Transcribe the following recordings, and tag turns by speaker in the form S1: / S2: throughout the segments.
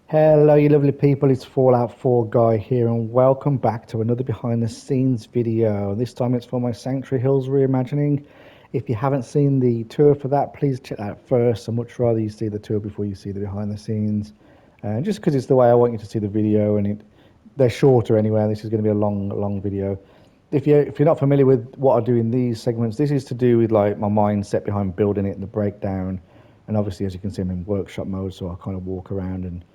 S1: Hello, you lovely people. It's Fallout 4 Guy here, and welcome back to another behind the scenes video. This time it's for my Sanctuary Hills Reimagining. If you haven't seen the tour for that, please check that out first. I'd much rather you see the tour before you see the behind the scenes. Just because it's the way I want you to see the video, and they're shorter anyway, and this is going to be a long video. If you're not familiar with what I do in these segments, this is to do with like my mindset behind building it and the breakdown. And obviously, as you can see, I'm in workshop mode, so I kind of walk around and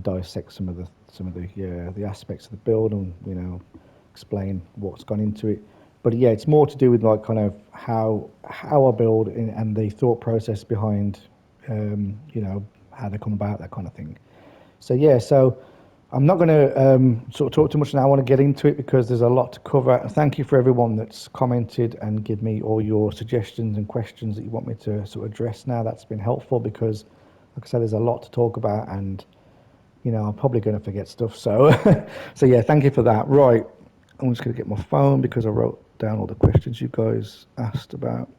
S1: dissect some of the aspects of the build and explain what's gone into it. But yeah, it's more to do with like kind of how I build and the thought process behind how they come about, that kind of thing. So yeah, so I'm not going to sort of talk too much now. I want to get into it because there's a lot to cover. Thank you for everyone that's commented and give me all your suggestions and questions that you want me to sort of address now. That's been helpful because, like I said, there's a lot to talk about, and I'm probably going to forget stuff. So, so yeah, thank you for that. Right, I'm just going to get my phone because I wrote down all the questions you guys asked about.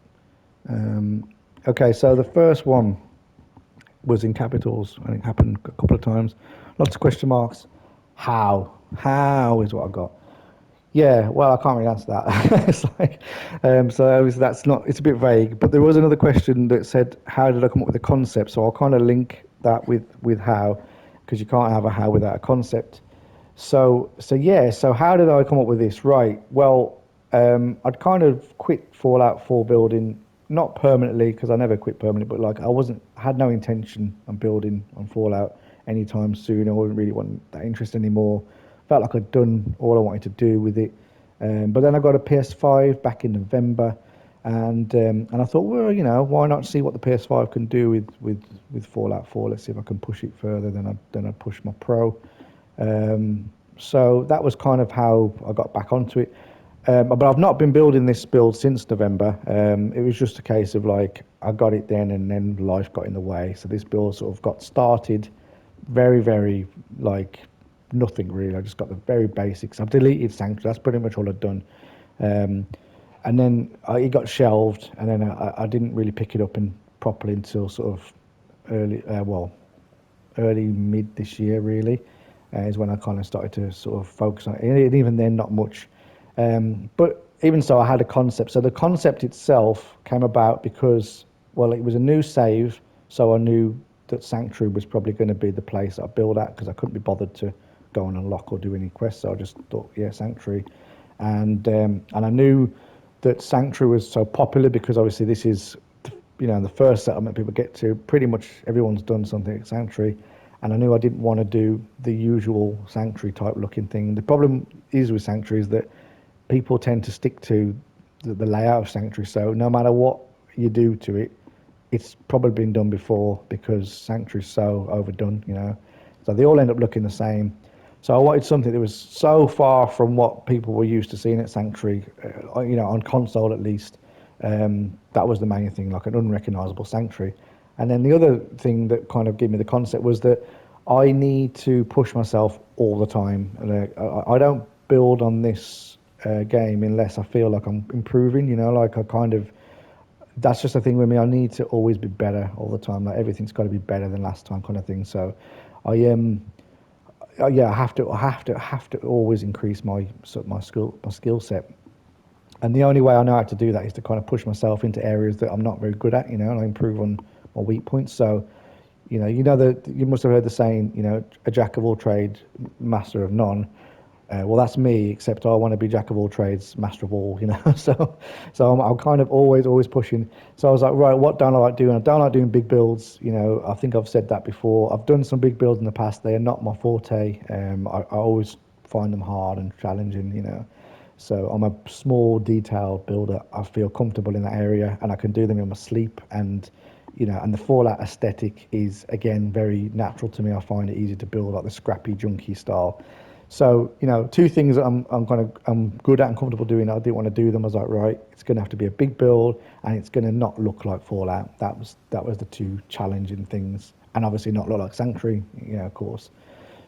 S1: Okay, so the first one was in capitals, and it happened a couple of times. Lots of question marks. How is what I got. Yeah, well, I can't really answer that. It's like, that's not. It's a bit vague. But there was another question that said, "How did I come up with the concept?" So I'll kind of link that with how, because you can't have a how without a concept. So yeah. So how did I come up with this? Right. Well, I'd kind of quit Fallout 4 building, not permanently because I never quit permanently, but like had no intention on building on Fallout anytime soon. I wasn't really want that interest anymore. Felt like I'd done all I wanted to do with it. But then I got a PS5 back in November, and I thought, well, why not see what the PS5 can do with Fallout 4? Let's see if I can push it further than I push my Pro. So that was kind of how I got back onto it. But I've not been building this build since November. It was just a case of like I got it then, and then life got in the way. So this build sort of got started very, very like nothing really. I just got the very basics. I've deleted Sanctuary. That's pretty much all I've done. And then it got shelved, and then I didn't really pick it up properly until sort of early mid this year really, is when I kind of started to sort of focus on it. And even then, not much. But even so, I had a concept. So the concept itself came about because, well, it was a new save, so I knew that Sanctuary was probably going to be the place I build at because I couldn't be bothered to go and unlock or do any quests. So I just thought, yeah, Sanctuary, and I knew that Sanctuary was so popular because obviously this is, the first settlement people get to. Pretty much everyone's done something at Sanctuary, and I knew I didn't want to do the usual Sanctuary type looking thing. The problem is with Sanctuary is that people tend to stick to the layout of Sanctuary. So no matter what you do to it, it's probably been done before because Sanctuary's so overdone. So they all end up looking the same. So I wanted something that was so far from what people were used to seeing at Sanctuary, on console at least. That was the main thing, like an unrecognizable Sanctuary. And then the other thing that kind of gave me the concept was that I need to push myself all the time. And I don't build on this game unless I feel like I'm improving. Like that's just a thing with me. I need to always be better all the time. Like everything's got to be better than last time, kind of thing. So I yeah, I have to always increase my skill set. And the only way I know how to do that is to kind of push myself into areas that I'm not very good at, and I improve on my weak points. So, that you must have heard the saying, a jack of all trades, master of none. Well, that's me, except I want to be jack of all trades, master of all. So I'm kind of always pushing. So I was like, right, what don't I like doing? I don't like doing big builds. I think I've said that before. I've done some big builds in the past. They are not my forte. I always find them hard and challenging. So I'm a small detailed builder. I feel comfortable in that area, and I can do them in my sleep. And and the Fallout aesthetic is again very natural to me. I find it easy to build, like the scrappy, junky style. So two things that I'm good at and comfortable doing. I didn't want to do them. I was like, right, it's going to have to be a big build, and it's going to not look like Fallout. That was the two challenging things, and obviously not look like Sanctuary, of course.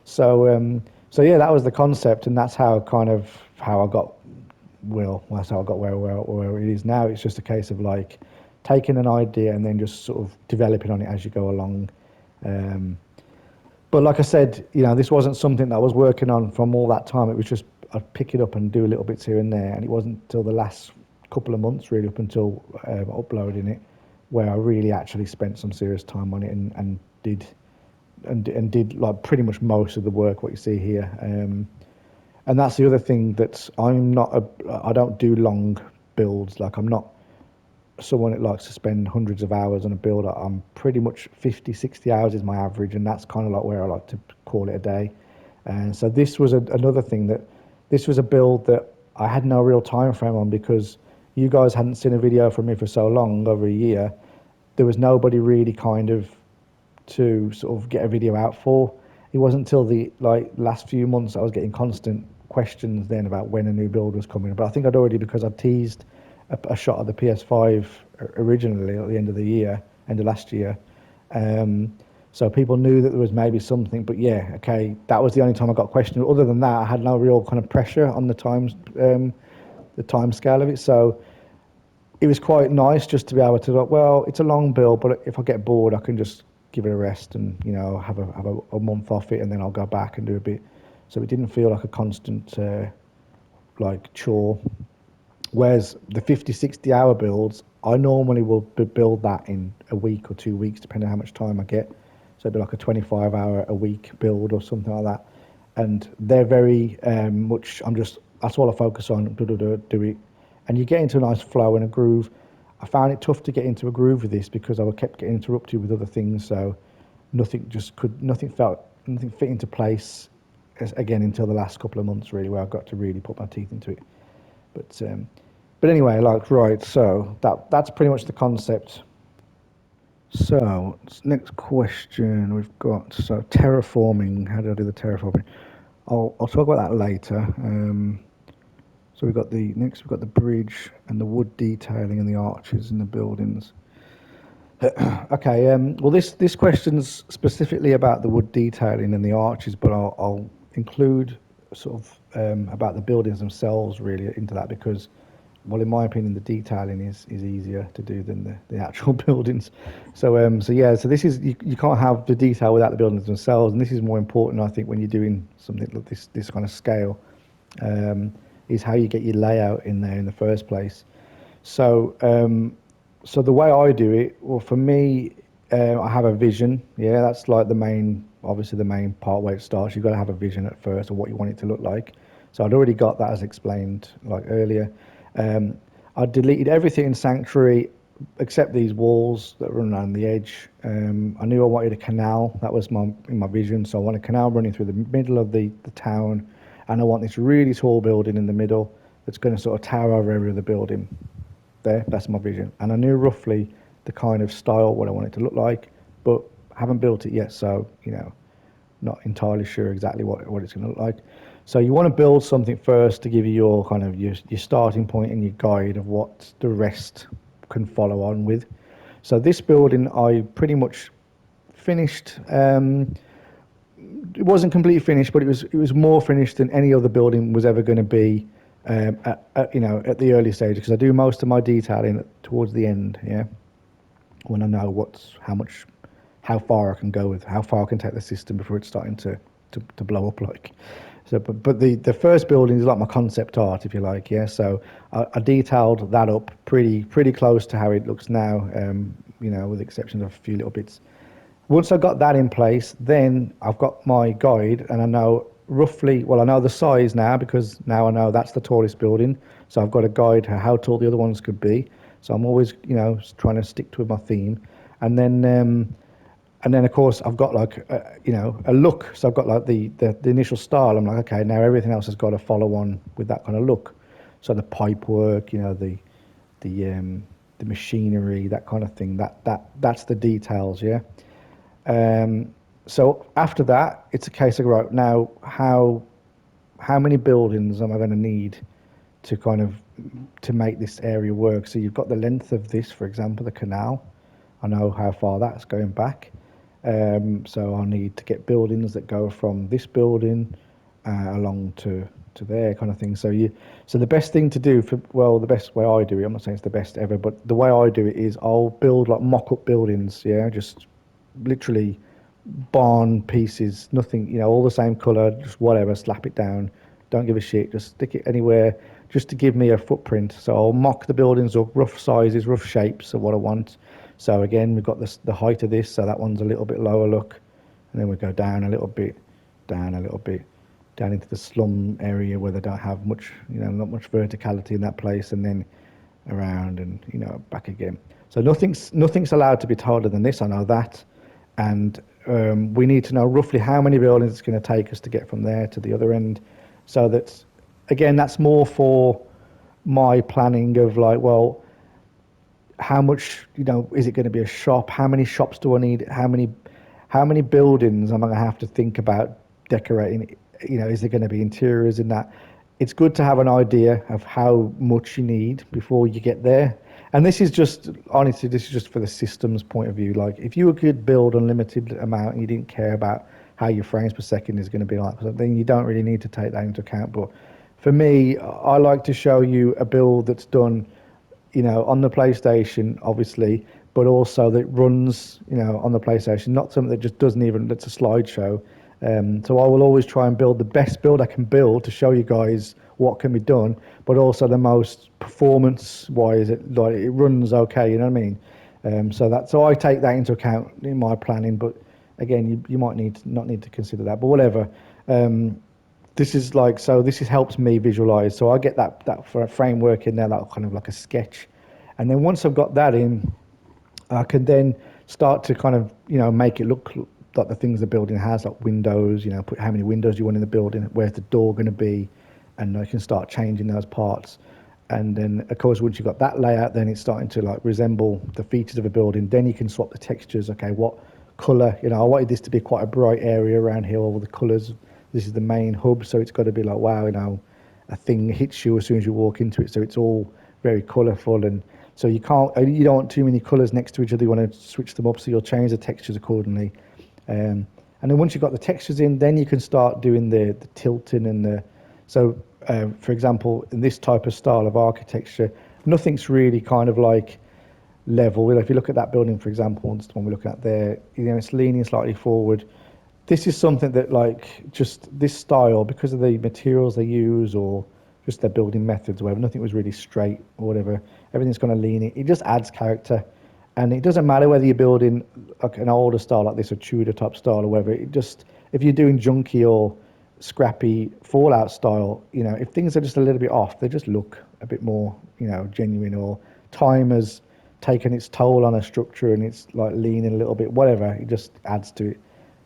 S1: So yeah, that was the concept, and that's how I got. Well, that's how I got where it is now. It's just a case of like taking an idea and then just sort of developing on it as you go along. But like I said, this wasn't something that I was working on from all that time. It was just I'd pick it up and do little bits here and there, and it wasn't until the last couple of months, really, up until uploading it, where I really actually spent some serious time on it and did did like pretty much most of the work what you see here. And that's the other thing, that I don't do long builds. Like, I'm not someone that likes to spend hundreds of hours on a build. I'm pretty much 50, 60 hours is my average, and that's kind of like where I like to call it a day. And so this was another thing, that this was a build that I had no real time frame on, because you guys hadn't seen a video from me for so long, over a year. There was nobody really kind of to sort of get a video out for. It wasn't until the last few months I was getting constant questions then about when a new build was coming. But I think I'd already, because I teased a shot of the PS5 originally at the end of the year, end of last year. So people knew that there was maybe something, but yeah, okay, that was the only time I got questioned. Other than that, I had no real kind of pressure on the time scale of it. So it was quite nice just to be able to, like, well, it's a long build, but if I get bored, I can just give it a rest and have a month off it, and then I'll go back and do a bit. So it didn't feel like a constant chore. Whereas the 50, 60 hour builds, I normally will build that in a week or 2 weeks, depending on how much time I get. So it'd be like a 25 hour a week build or something like that. And they're very much, that's all I focus on, do it. And you get into a nice flow and a groove. I found it tough to get into a groove with this, because I kept getting interrupted with other things. So nothing fit into place, again, until the last couple of months, really, where I've got to really put my teeth into it. But anyway, right, so that's pretty much the concept. So next question we've got, so terraforming. How do I do the terraforming? I'll talk about that later. So we've got the bridge and the wood detailing and the arches and the buildings. Okay. Well, this question's specifically about the wood detailing and the arches, but I'll include sort of about the buildings themselves really into that, because, well, in my opinion, the detailing is easier to do than the actual buildings. So so this is, you can't have the detail without the buildings themselves, and this is more important, I think, when you're doing something like this kind of scale, is how you get your layout in there in the first place. So so the way I do it, well, for me, I have a vision. Yeah, that's like obviously the main part where it starts. You've got to have a vision at first of what you want it to look like. So I'd already got that, as explained like earlier. I deleted everything in Sanctuary except these walls that run around the edge. I knew I wanted a canal. That was in my vision. So I want a canal running through the middle of the town, and I want this really tall building in the middle that's going to sort of tower over every other building. That's my vision. And I knew roughly the kind of style, what I want it to look like, but haven't built it yet, so not entirely sure exactly what it's going to look like. So you want to build something first to give you your kind of your starting point and your guide of what the rest can follow on with. So this building I pretty much finished. It wasn't completely finished, but it was more finished than any other building was ever going to be. At the early stage, because I do most of my detailing towards the end, yeah, when I know how far I can go with, how far I can take the system before it's starting to blow up, like. So, but the first building is like my concept art, if you like, yeah. So I detailed that up pretty close to how it looks now, with the exception of a few little bits. Once I got that in place, then I've got my guide, and I know roughly, well, I know the size now, because now I know that's the tallest building. So I've got a guide how tall the other ones could be. So I'm always, trying to stick to my theme. And then of course I've got like, a look. So I've got like the initial style. I'm like, okay, now everything else has got to follow on with that kind of look. So the pipe work, the machinery, that kind of thing. That's the details, yeah. So after that, it's a case of, right, now how many buildings am I going to need to make this area work? So you've got the length of this, for example, the canal. I know how far that's going back. So I'll need to get buildings that go from this building along to there, kind of thing. So the best thing to do the best way I do it, I'm not saying it's the best ever, but the way I do it is I'll build like mock-up buildings, yeah, just literally barn pieces, nothing, all the same colour, just whatever, slap it down. Don't give a shit, just stick it anywhere, just to give me a footprint. So I'll mock the buildings up, rough sizes, rough shapes of what I want. So again, we've got the height of this, so that one's a little bit lower, look. And then we go down a little bit, down a little bit, down into the slum area where they don't have much, not much verticality in that place, and then around and, back again. So nothing's allowed to be taller than this, I know that. And we need to know roughly how many buildings it's going to take us to get from there to the other end. So that, again, that's more for my planning of like, well, how much, is it going to be a shop? How many shops do I need? How many buildings am I going to have to think about decorating? Is there going to be interiors in that? It's good to have an idea of how much you need before you get there. And this is just, honestly, this is just for the systems point of view. Like, if you could build unlimited amount and you didn't care about how your frames per second is going to be like, then you don't really need to take that into account. But for me, I like to show you a build that's done, on the PlayStation, obviously, but also that runs, on the PlayStation, not something that just doesn't even, that's a slideshow. So I will always try and build the best build I can build to show you guys what can be done, but also the most performance-wise, it runs okay. You know what I mean? So I take that into account in my planning. But again, you might not need to consider that. But whatever. This helps me visualize. So I get that for a framework in there, that kind of like a sketch, and then once I've got that in, I can then start to kind of make it look like the things the building has, like windows. Put how many windows you want in the building, where's the door going to be, and I can start changing those parts. And then, of course, once you've got that layout, then it's starting to like resemble the features of a building. Then you can swap the textures. Okay, what colour? I wanted this to be quite a bright area around here. All the colours. This is the main hub, so it's got to be like, wow, a thing hits you as soon as you walk into it. So it's all very colourful, and so you don't want too many colours next to each other. You want to switch them up, so you'll change the textures accordingly. And then once you've got the textures in, then you can start doing the tilting and for example, in this type of style of architecture, nothing's really kind of like level. If you look at that building, for example, it's the one we're looking at there, it's leaning slightly forward. This is something that, like, just this style, because of the materials they use or just their building methods, or whatever, nothing was really straight or whatever. Everything's kind of leaning. It just adds character. And it doesn't matter whether you're building like an older style like this or Tudor type style or whatever. If you're doing junky or scrappy Fallout style, if things are just a little bit off, they just look a bit more, genuine, or time has taken its toll on a structure and it's like leaning a little bit, whatever. It just adds to it.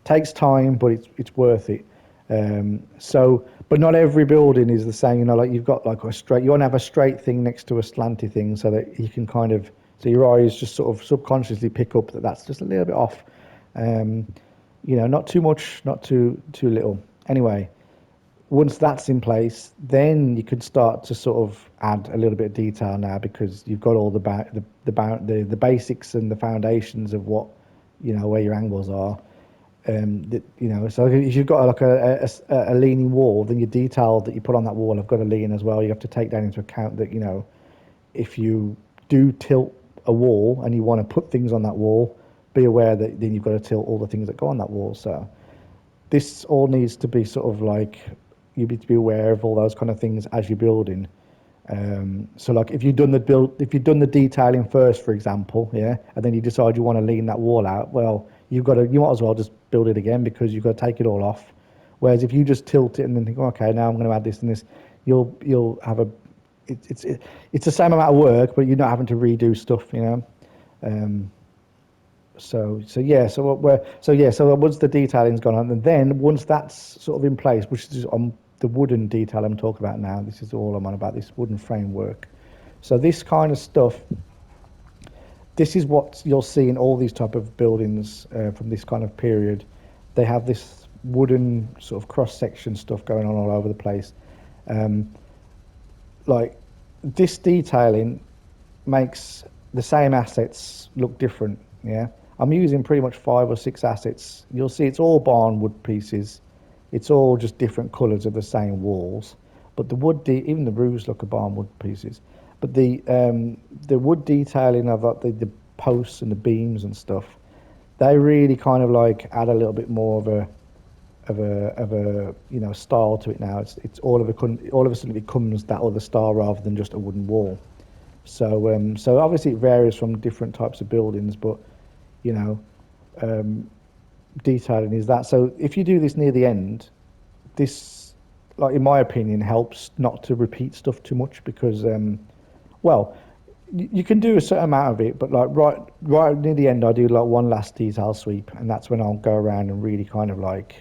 S1: Takes time, but it's worth it. But not every building is the same. Like you've got like you want to have a straight thing next to a slanty thing so that you can so your eyes just sort of subconsciously pick up that that's just a little bit off. Not too much, not too little. Anyway, once that's in place, then you can start to sort of add a little bit of detail now, because you've got all the basics and the foundations of what where your angles are. So if you've got like a leaning wall, then your detail that you put on that wall have got to lean as well. You have to take that into account that if you do tilt a wall and you want to put things on that wall, be aware that then you've got to tilt all the things that go on that wall. So this all needs to be sort of like, you need to be aware of all those kind of things as you're building. So like if you've done the detailing first, for example, yeah, and then you decide you want to lean that wall out, well, you might as well just build it again, because you've got to take it all off. Whereas if you just tilt it and then think, okay, now I'm going to add this and this, you'll have it's the same amount of work, but you're not having to redo stuff, So once the detailing's gone on, and then once that's sort of in place, which is on the wooden detail I'm talking about now, this is all I'm on about, this wooden framework. So this kind of stuff, this is what you'll see in all these type of buildings from this kind of period. They have this wooden sort of cross-section stuff going on all over the place. Like this detailing makes the same assets look different, yeah? I'm using pretty much 5 or 6 assets. You'll see it's all barnwood pieces. It's all just different colours of the same walls. But the wood, even the roofs look like barnwood pieces. But the wood detailing of the posts and the beams and stuff, they really kind of like add a little bit more of a style to it now. It's all of a sudden it becomes that other style rather than just a wooden wall. So obviously it varies from different types of buildings, but you know, detailing is that. So if you do this near the end, this, like in my opinion, helps not to repeat stuff too much because, well, you can do a certain amount of it, but like right near the end, I do like one last detail sweep, and that's when I'll go around and really kind of like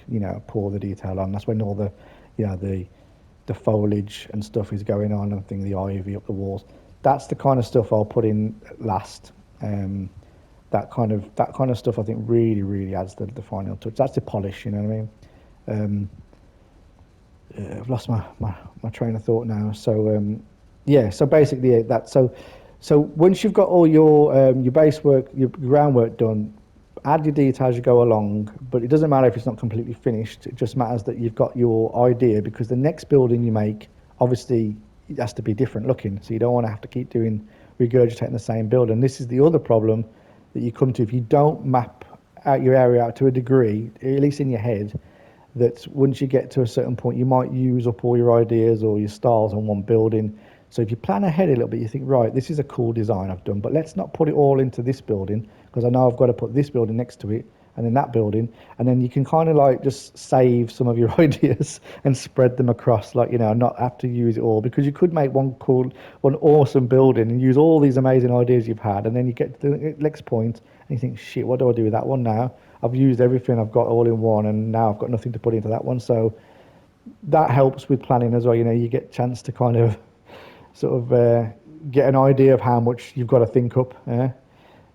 S1: pour the detail on. That's when all the, the foliage and stuff is going on, and the ivy up the walls. That's the kind of stuff I'll put in last. That kind of stuff I think really adds the final touch. That's the polish, you know what I mean? I've lost my train of thought now. So yeah, so basically so once you've got all your base work, your groundwork done, add your details as you go along. But it doesn't matter if it's not completely finished. It just matters that you've got your idea, because the next building you make, obviously, it has to be different looking. So you don't want to have to keep regurgitating the same building. This is the other problem that you come to if you don't map out your area out to a degree, at least in your head, that once you get to a certain point, you might use up all your ideas or your styles on one building. So if you plan ahead a little bit, you think, right, this is a cool design I've done, but let's not put it all into this building, because I know I've got to put this building next to it and then that building. And then you can kind of like just save some of your ideas and spread them across, like, not have to use it all, because you could make one awesome building and use all these amazing ideas you've had. And then you get to the next point and you think, shit, what do I do with that one now? I've used everything I've got all in one, and now I've got nothing to put into that one. So that helps with planning as well. You get a chance to kind of sort of get an idea of how much you've got to think up.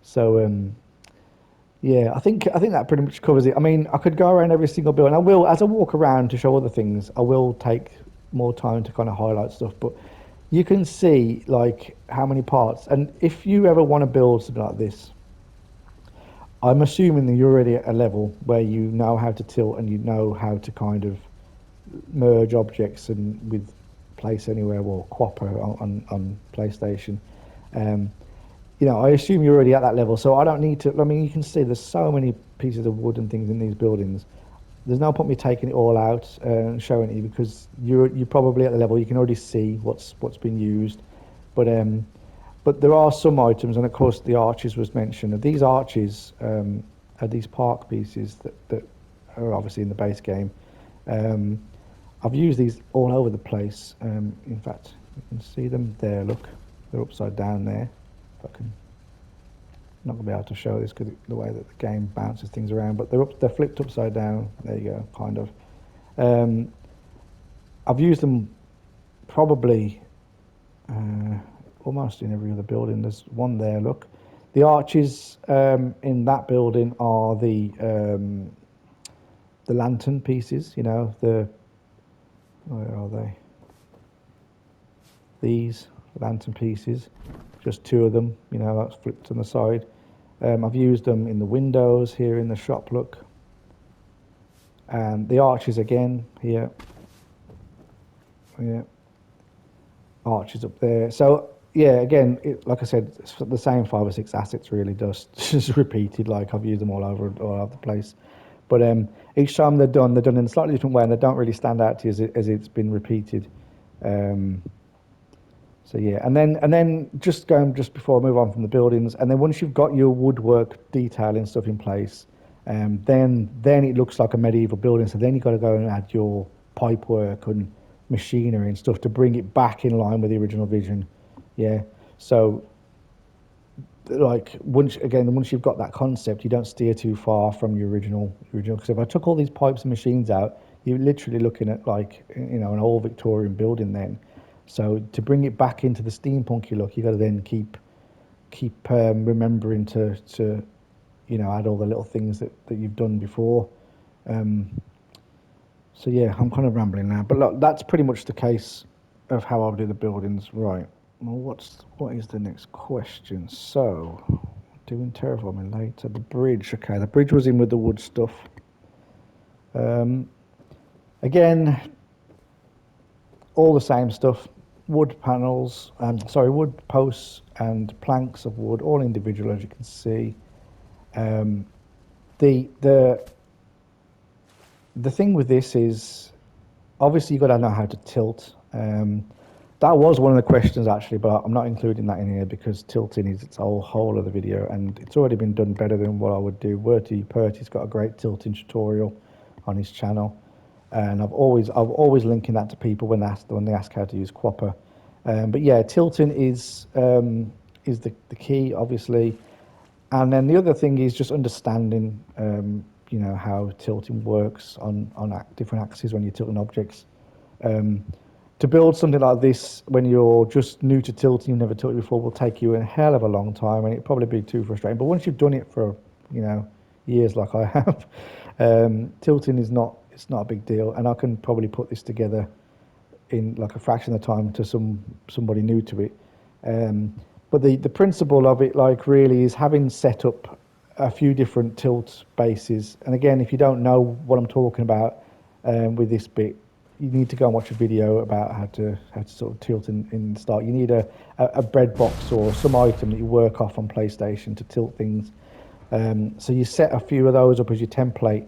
S1: So yeah, I think that pretty much covers it. I mean, I could go around every single building. I will, as I walk around to show other things, I will take more time to kind of highlight stuff. But you can see like how many parts. And if you ever want to build something like this, I'm assuming that you're already at a level where you know how to tilt and you know how to kind of merge objects and with Place Anywhere or QwaPA on PlayStation. I assume you're already at that level, so I don't need to. I mean, you can see there's so many pieces of wood and things in these buildings. There's no point me taking it all out and showing it you, because you're probably at the level you can already see what's been used. But there are some items, and of course the arches was mentioned. These arches are these park pieces that are obviously in the base game. I've used these all over the place. In fact, you can see them there. Look, they're upside down there. If I can, I'm not gonna be able to show this because the way that the game bounces things around. But they're flipped upside down. There you go, kind of. I've used them probably almost in every other building. There's one there. Look, the arches in that building are the lantern pieces. Where are they? These lantern pieces, just two of them, that's flipped on the side. I've used them in the windows here in the shop, look. And the arches again here. Yeah. Arches up there. So, yeah, again, like I said, it's the same 5 or 6 assets really, just repeated, like I've used them all over the place. But each time they're done in a slightly different way, and they don't really stand out to you as it's been repeated. So yeah, and then just before I move on from the buildings, and then once you've got your woodwork detailing stuff in place, then it looks like a medieval building. So then you've got to go and add your pipe work and machinery and stuff to bring it back in line with the original vision. Yeah. So like once you've got that concept, you don't steer too far from your original. Because if I took all these pipes and machines out, you're literally looking at like an old Victorian building then. So to bring it back into the steampunky look, you got to then keep remembering to add all the little things that you've done before. So yeah, I'm kind of rambling now, but look, that's pretty much the case of how I do the buildings. Right. Well, what is the next question? So, doing terraforming later. The bridge. Okay, the bridge was in with the wood stuff. Again, all the same stuff. Wood panels, wood posts and planks of wood, all individual, as you can see. The the thing with this is obviously you've got to know how to tilt. That was one of the questions actually, but I'm not including that in here because tilting is its whole other video, and it's already been done better than what I would do. PRT's got a great tilting tutorial on his channel, and I've always linking that to people when they ask how to use QwaPA. But yeah, tilting is the key, obviously. And then the other thing is just understanding, how tilting works on different axes when you're tilting objects. To build something like this when you're just new to tilting, you've never tilted before, will take you a hell of a long time, and it'd probably be too frustrating. But once you've done it for, years like I have, tilting is not it's not a big deal, and I can probably put this together in like a fraction of the time to somebody new to it. But the principle of it, like, really is having set up a few different tilt bases. And again, if you don't know what I'm talking about with this bit, you need to go and watch a video about how to sort of tilt in the start. You need a bread box or some item that you work off on PlayStation to tilt things. So you set a few of those up as your template,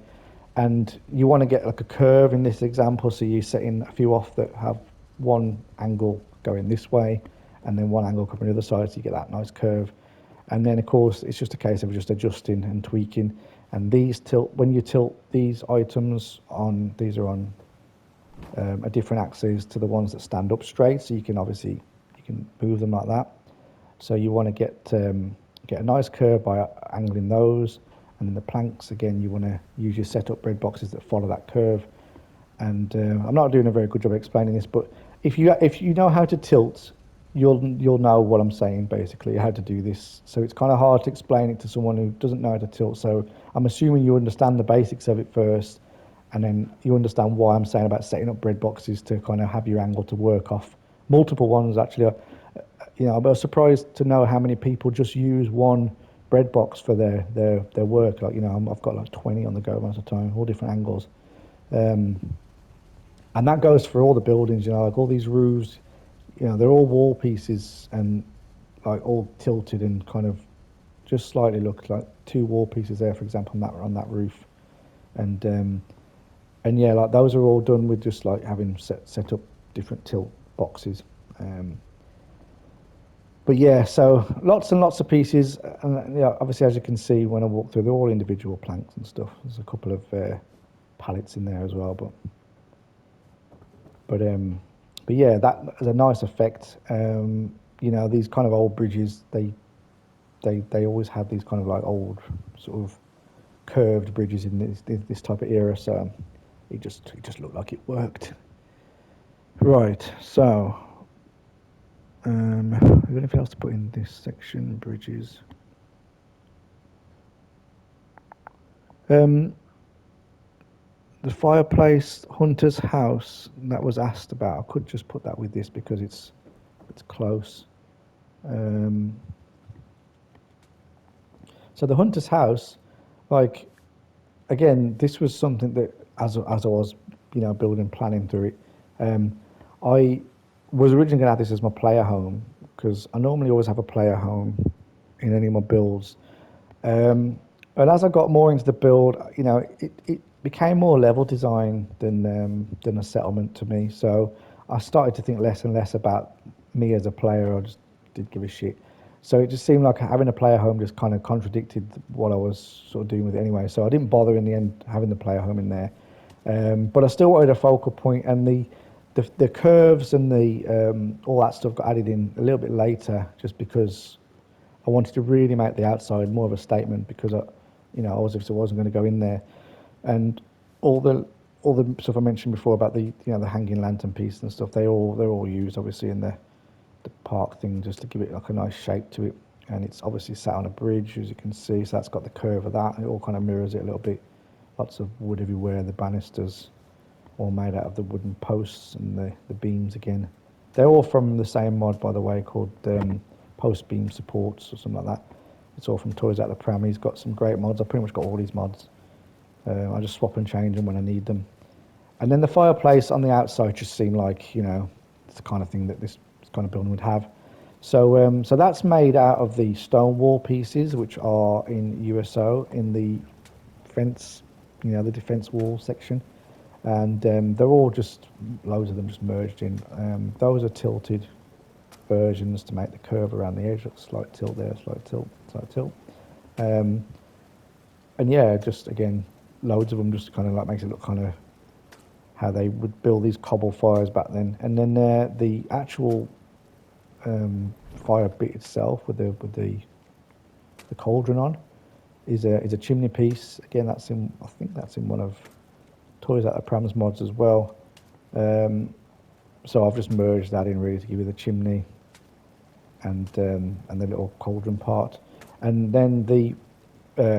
S1: and you want to get like a curve in this example. So you're setting a few off that have one angle going this way, and then one angle coming the other side, so you get that nice curve. And then of course it's just a case of just adjusting and tweaking. And these when you tilt these items on, these are on a different axis to the ones that stand up straight, so you can move them like that. So you want to get a nice curve by angling those, and then the planks, again, you want to use your setup bread boxes that follow that curve. And I'm not doing a very good job of explaining this, but if you know how to tilt, you'll know what I'm saying, basically, how to do this. So it's kind of hard to explain it to someone who doesn't know how to tilt. So I'm assuming you understand the basics of it first, and then you understand why I'm saying about setting up bread boxes to kind of have your angle to work off. Multiple ones, actually. I was surprised to know how many people just use one bread box for their work. Like, I've got like 20 on the go most of the time, all different angles. And that goes for all the buildings, like all these roofs, they're all wall pieces and like all tilted and kind of just slightly look like two wall pieces there, for example, on that roof. And yeah, like those are all done with just like having set up different tilt boxes. But yeah, so lots and lots of pieces, and obviously, as you can see when I walk through, they're all individual planks and stuff. There's a couple of pallets in there as well, but yeah, that has a nice effect. These kind of old bridges, they always have these kind of like old sort of curved bridges in this type of era, so it just looked like it worked. Right, so is there anything else to put in this section, bridges? The Fireplace Hunter's House that was asked about, I could just put that with this because it's close. So the Hunter's House, like, again, this was something that as I was, building, planning through it, I was originally going to have this as my player home because I normally always have a player home in any of my builds. But as I got more into the build, it became more level design than a settlement to me. So I started to think less and less about me as a player. I just didn't give a shit. So it just seemed like having a player home just kind of contradicted what I was sort of doing with it anyway. So I didn't bother in the end having the player home in there. But I still wanted a focal point, and the curves and the all that stuff got added in a little bit later, just because I wanted to really make the outside more of a statement, because I wasn't going to go in there, and all the stuff I mentioned before about the the hanging lantern piece and stuff, they're all used obviously in the park thing, just to give it like a nice shape to it. And it's obviously sat on a bridge, as you can see, so that's got the curve of that, and it all kind of mirrors it a little bit. Lots of wood everywhere, the banisters all made out of the wooden posts, and the beams again. They're all from the same mod, by the way, called Post Beam Supports or something like that. It's all from Toys Out the Pram. He's got some great mods. I've pretty much got all these mods. I just swap and change them when I need them. And then the fireplace on the outside just seemed like, it's the kind of thing that this kind of building would have. So so that's made out of the stone wall pieces, which are in USO in the defence, the defence wall section, and they're all just loads of them just merged in. Those are tilted versions to make the curve around the edge. Slight tilt there, slight tilt, slight tilt. And yeah, just again, loads of them just kind of like makes it look kind of how they would build these cobble fires back then. And then the actual fire bit itself with the cauldron on is a chimney piece. Again, I think that's in one of Toys Out the Pram's mods as well. So I've just merged that in really to give you the chimney and the little cauldron part, and then the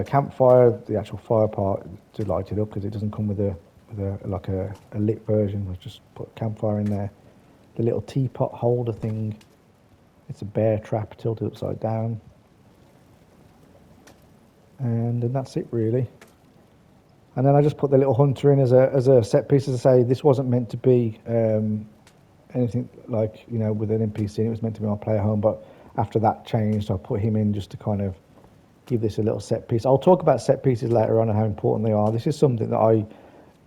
S1: campfire, the actual fire part to light it up, because it doesn't come with a lit version. We've just put campfire in there. The little teapot holder thing, it's a bear trap tilted upside down, and then that's it really. And then I just put the little hunter in as a set piece, as I say. This wasn't meant to be anything like, with an NPC. It was meant to be my player home, but after that changed, I put him in just to kind of give this a little set piece. I'll talk about set pieces later on and how important they are. This is something that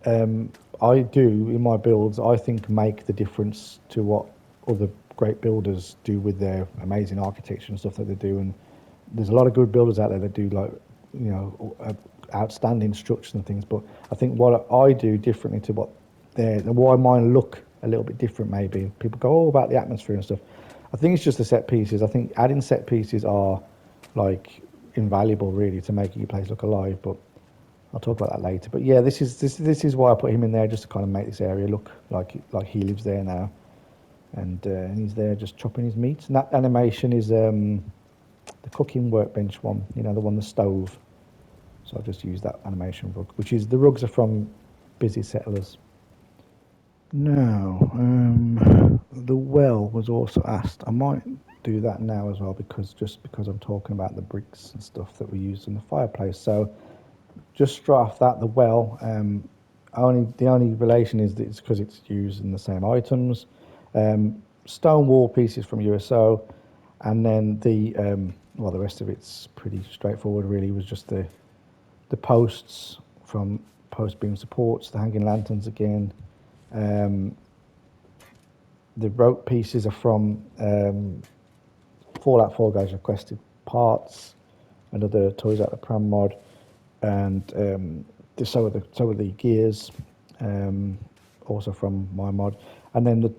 S1: I do in my builds. I think make the difference to what other great builders do with their amazing architecture and stuff that they do. And there's a lot of good builders out there that do outstanding structures and things. But I think what I do differently to why mine look a little bit different, maybe people go about the atmosphere and stuff. I think it's just the set pieces. I think adding set pieces are invaluable really to make your place look alive, but I'll talk about that later. But yeah, this is why I put him in there, just to kind of make this area look like he lives there now, and he's there just chopping his meat. And that animation is the cooking workbench one, the one, the stove. So I'll just use that animation rug, which is, the rugs are from Busy Settlers. Now, the well was also asked. I might do that now as well, because I'm talking about the bricks and stuff that we used in the fireplace. So just straight off that, the well, the only relation is that it's because it's used in the same items. Stone wall pieces from USO, and then the rest of it's pretty straightforward really. It was just the posts from post beam supports, the hanging lanterns again. The rope pieces are from Fallout 4 guys requested parts, another Toys Out the Pram mod, and so are the gears, also from my mod. And then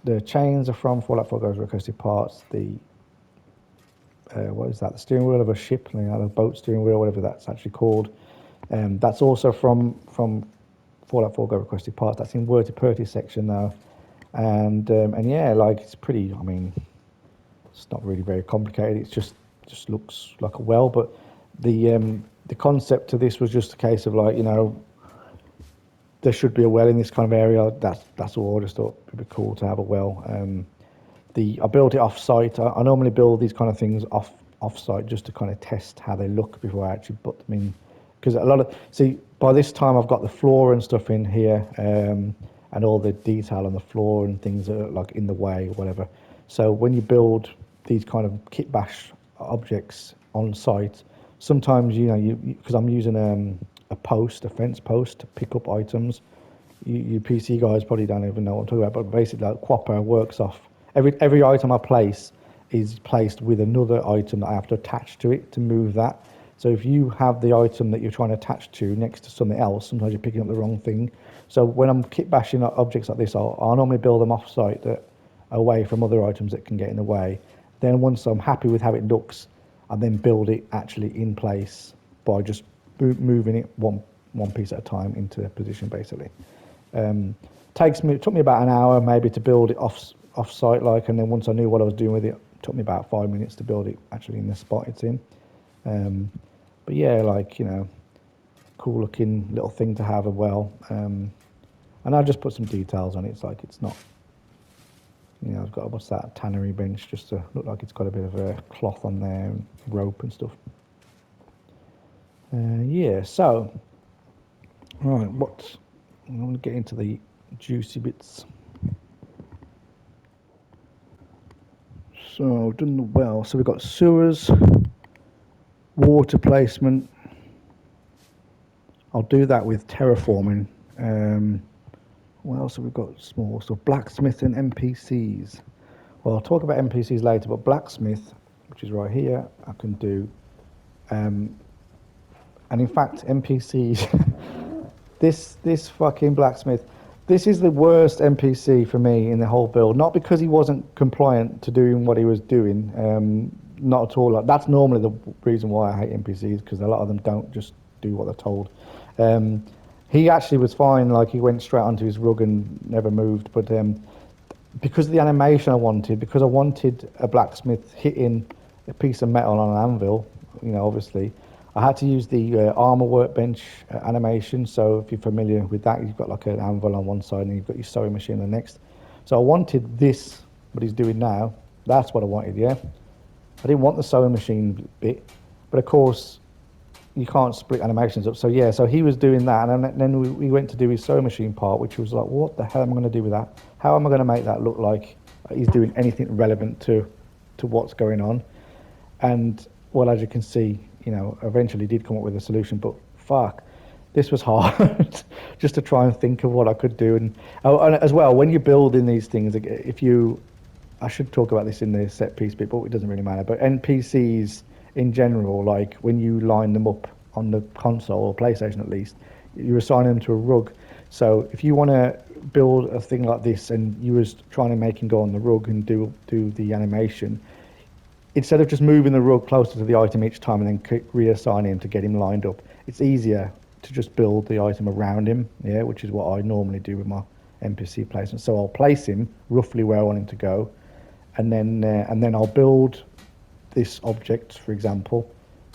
S1: the chains are from Fallout 4 guys requested parts. The what is that? The steering wheel of a ship, a boat steering wheel, whatever that's actually called. That's also from Fallout 4 guys requested parts. That's in Wordy Purty section now, and yeah, it's pretty. I mean, it's not really very complicated. It just looks like a well, but the concept to this was just a case of there should be a well in this kind of area. That's all. I just thought it'd be cool to have a well. I built it off site. I normally build these kind of things off site just to kind of test how they look before I actually put them in, because by this time I've got the floor and stuff in here, and all the detail on the floor and things that are in the way or whatever. So when you build these kind of kit bash objects on site, sometimes because I'm using a fence post to pick up items. You PC guys probably don't even know what I'm talking about, but basically QwaPA works off every item I place is placed with another item that I have to attach to it to move that. So if you have the item that you're trying to attach to next to something else, sometimes you're picking up the wrong thing. So when I'm kit bashing objects like this, I'll normally build them off site, away from other items that can get in the way. Then once I'm happy with how it looks, I then build it actually in place by just moving it one piece at a time into position, basically. It took me about an hour maybe to build it off site, and then once I knew what I was doing with it, took me about 5 minutes to build it actually in the spot it's in. But yeah, cool looking little thing to have as well. And I just put some details on it. It's not, I've got, what's that, tannery bench, just to look like it's got a bit of a cloth on there and rope and stuff. Yeah, so, right, I'm going to get into the juicy bits. So, done the well. So we've got sewers, water placement, I'll do that with terraforming. What else have we got? Small stuff. Blacksmith and NPCs. Well, I'll talk about NPCs later, but Blacksmith, which is right here, I can do. And in fact, NPCs, this fucking Blacksmith, this is the worst NPC for me in the whole build. Not because he wasn't compliant to doing what he was doing, not at all. Like, that's normally the reason why I hate NPCs, because a lot of them don't just do what they're told. He actually was fine, like he went straight onto his rug and never moved, but because of the animation I wanted, because I wanted a blacksmith hitting a piece of metal on an anvil, obviously, I had to use the armor workbench animation. So if you're familiar with that, you've got like an anvil on one side and you've got your sewing machine on the next. So I wanted this, what he's doing now. That's what I wanted, yeah. I didn't want the sewing machine bit, but of course you can't split animations up. So yeah, so he was doing that, and then we went to do his sewing machine part, which was like, what the hell am I going to do with that? How am I going to make that look like he's doing anything relevant to what's going on? And well, as you can see, eventually did come up with a solution, but fuck, this was hard just to try and think of what I could do. And as well, when you're building these things, I should talk about this in the set piece bit, but it doesn't really matter. But NPCs in general, like when you line them up on the console or PlayStation at least, you assign them to a rug. So if you want to build a thing like this and you was trying to make him go on the rug and do the animation, instead of just moving the rug closer to the item each time and then reassigning him to get him lined up, it's easier to just build the item around him, yeah, which is what I normally do with my NPC placement. So I'll place him roughly where I want him to go, and then I'll build this object, for example,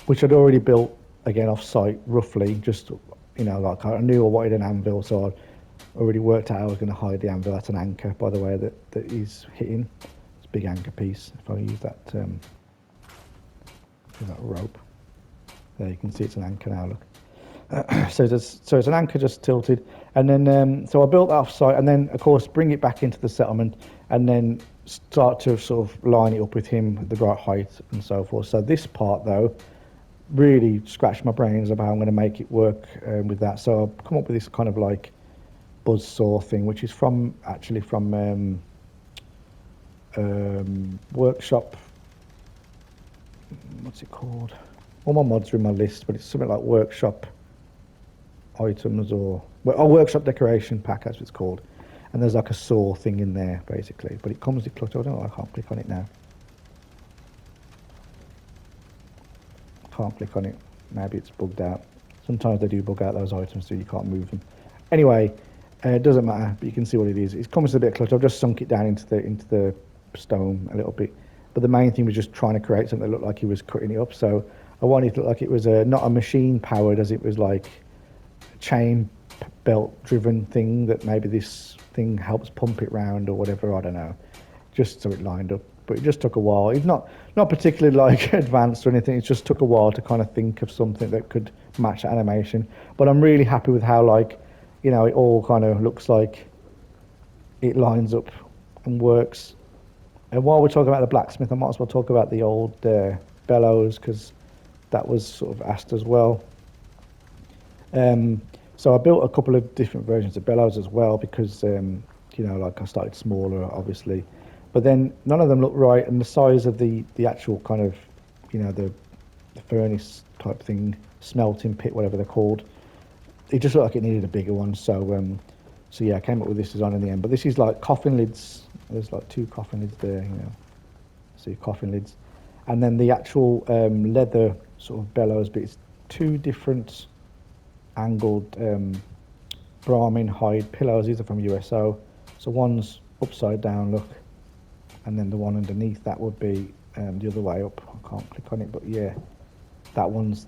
S1: which I'd already built again off site roughly. Just like I knew I wanted an anvil, so I already worked out I was going to hide the anvil. That's an anchor, by the way, that he's hitting. It's a big anchor piece. If I use that rope, there you can see it's an anchor now. Look. So it's an anchor just tilted, and then so I built that off site, and then of course bring it back into the settlement, and then start to sort of line it up with him at the right height and so forth. So this part though really scratched my brains about how I'm going to make it work with that. So I've come up with this kind of like buzzsaw thing, which is from workshop. What's it called? All my mods are in my list, but it's something like workshop items or workshop decoration pack, that's what it's called. And there's like a saw thing in there basically, but it comes with Clutter. I don't know, I can't click on it now. Can't click on it. Maybe it's bugged out. Sometimes they do bug out those items so you can't move them. Anyway, it doesn't matter, but you can see what it is. It comes with a bit of Clutter. I've just sunk it down into the stone a little bit. But the main thing was just trying to create something that looked like he was cutting it up. So I wanted it to look like it was not a machine powered, as it was like a chain belt driven thing that maybe this thing helps pump it round or whatever, I don't know, just so it lined up. But it just took a while. It's not particularly like advanced or anything. It just took a while to kind of think of something that could match that animation. But I'm really happy with how it all kind of looks like it lines up and works. And while we're talking about the blacksmith, I might as well talk about the old Bellows, because that was sort of asked as well. So I built a couple of different versions of Bellows as well, because I started smaller obviously, but then none of them looked right, and the size of the actual kind of the furnace type thing, smelting pit, whatever they're called, it just looked like it needed a bigger one. So yeah, I came up with this design in the end. But this is like coffin lids. There's like 2 coffin lids there, see coffin lids, and then the actual leather sort of bellows bit is 2 different angled Brahmin hide pillows. These are from USO. So one's upside down, look, and then the one underneath that would be the other way up. I can't click on it, but yeah, that one's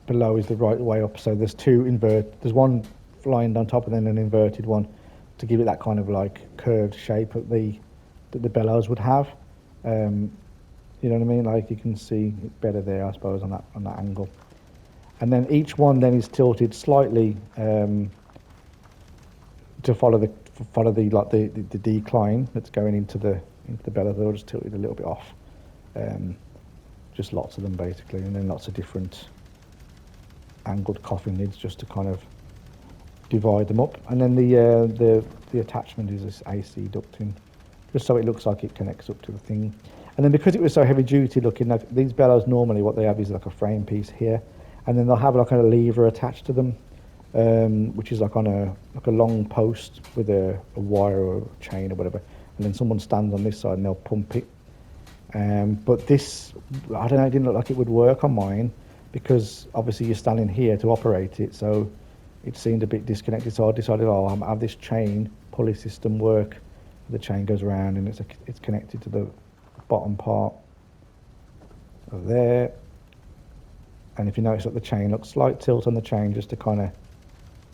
S1: below is the right way up. So there's 2 there's one lined on top and then an inverted one to give it that kind of like curved shape that the bellows would have. You know what I mean? Like you can see it better there, I suppose, on that angle. And then each one then is tilted slightly to follow the decline that's going into the bellows. They'll just tilt it a little bit off. Just lots of them basically, and then lots of different angled coffin lids just to kind of divide them up. And then the attachment is this AC ducting, just so it looks like it connects up to the thing. And then because it was so heavy duty looking, like these bellows normally what they have is like a frame piece here, and then they'll have like a lever attached to them, which is like on a long post with a wire or a chain or whatever, and then someone stands on this side and they'll pump it. But this, I don't know, it didn't look like it would work on mine because obviously you're standing here to operate it, so it seemed a bit disconnected. So I decided, oh, I'll have this chain pulley system work. The chain goes around and it's connected to the bottom part of there. And if you notice that the chain looks slight tilt on the chain just to kind of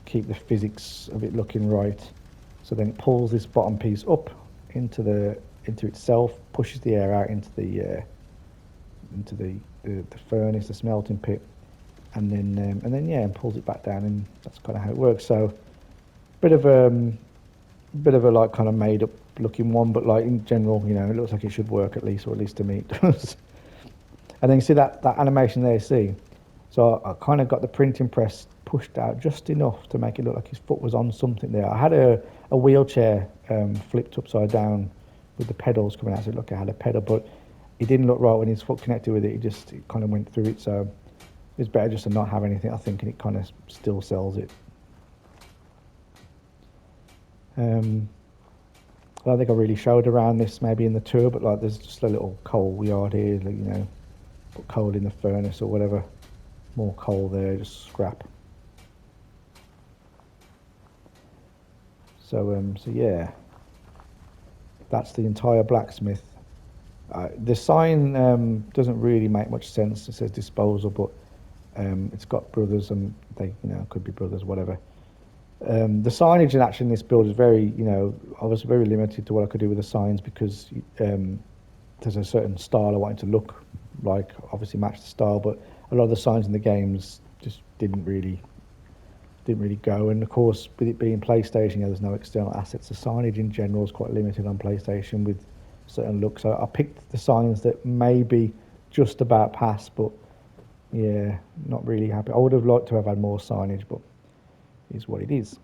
S1: keep the physics of it looking right. So then it pulls this bottom piece up into itself, pushes the air out into the furnace, the smelting pit, and then yeah, and pulls it back down, and that's kind of how it works. So bit of a like kind of made up looking one, but like in general, you know, it looks like it should work at least, or at least to me it does. And then you see that animation there, see? So I kind of got the printing press pushed out just enough to make it look like his foot was on something there. I had a wheelchair flipped upside down with the pedals coming out, so look, I had a pedal, but it didn't look right when his foot connected with it. It kind of went through it, so it's better just to not have anything, I think, and it kind of still sells it. I don't think I really showed around this maybe in the tour, but like there's just a little coal yard here, like, you know, put coal in the furnace or whatever. More coal there, just scrap. So yeah, that's the entire blacksmith. The sign doesn't really make much sense. It says disposal, but it's got brothers, and they, you know, could be brothers, whatever. The signage and actually in this build is very, you know, I was very limited to what I could do with the signs because there's a certain style I wanted to look like, obviously match the style, but a lot of the signs in the games just didn't really go. And of course, with it being PlayStation, you know, there's no external assets. The signage in general is quite limited on PlayStation with certain looks. So I picked the signs that maybe just about pass, but yeah, not really happy. I would have liked to have had more signage, but it is what it is.